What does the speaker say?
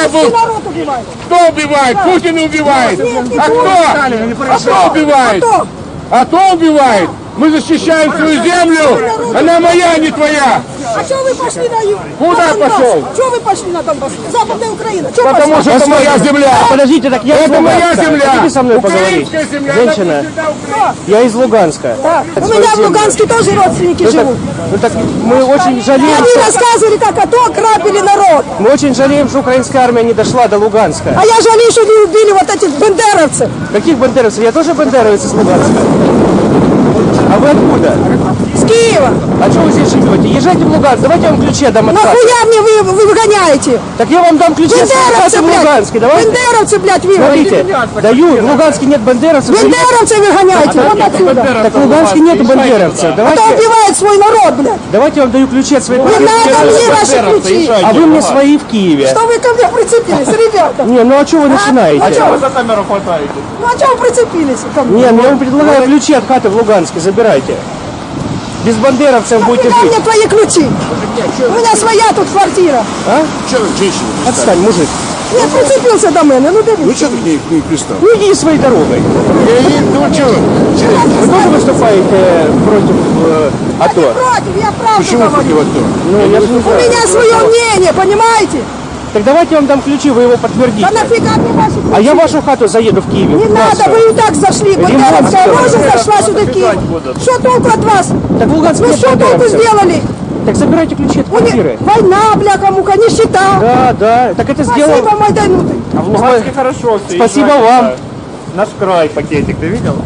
когда был... народ убивает. Кто убивает? Путин убивает. А кто убивает? А кто убивает? Мы защищаем свою землю. Она моя, а не твоя. А что вы пошли на юг? Куда пошел? Что вы пошли на Донбасс? Западная Украина. Чё Потому пошли? что это моя земля. Подождите, так я из Это моя Луганска. земля. Хотите со мной поговорить? Украинская земля. Женщина, я из Луганска. Да. У меня в Луганске тоже родственники живут. Ну так мы очень жалеем, Они что, рассказывали, как АТО грабили народ. мы очень жалеем, что украинская армия не дошла до Луганска. А я жалею, что не убили вот этих бандеровцев. Каких бандеровцев? Я тоже бандеровец из Луганска. А вы откуда? С Киева. А что вы здесь живете? Езжайте в Луганск, давайте я вам ключи отдам от хаты. Нахуя мне вы выгоняете? Так я вам дам ключи от хаты Бандеровцы, в Луганске, давайте. Бандеровцы, блядь, выгоняете. Смотрите, даю, в Луганске нет бандеровцев. Бандеровцы выгоняйте, вот отсюда. Так в Луганске нет бандеровцев. Кто Давайте, убивает свой народ, блядь? давайте я вам даю ключи от своей Не квартиры. надо мне ваши ключи. А вы мне свои в Киеве. Что вы ко мне прицепились, ребята? Не, ну а что вы начинаете? А чё? За камеру хватаете. Ну а что вы прицепились ко мне? Не, я вам предлагаю ключи от хаты в Луганске, забирайте. Без бандеровцев будете Куда жить. мне твои ключи? У меня своя тут квартира. А? Что женщина? Отстань, мужик. Я прицепился до мене, ну дивись. Ну что ты не пристал? Ну иди своей дорогой. Ну что? Вы тоже выступаете против АТО? Против, я правду Почему говорю. против этого? Ну, я же не У знаю. меня свое мнение, понимаете? Так давайте я вам дам ключи, вы его подтвердите. Да нафига мне ваши ключи? А я в вашу хату заеду в Киеве. Не в надо, Луганск. вы и так зашли. Бандеровская Ремонт рожа сделали. зашла сюда в Киев. Что толку от вас? Так в Луганске Ну нет что толку бандеровцев. сделали? Так забирайте ключи от У них квартиры. война, бляха-муха, нищета. Да, да. Так это сделал. Спасибо, Майдануты. А в Луганске хорошо все. Спасибо вам. Наш край пакетик, ты видел?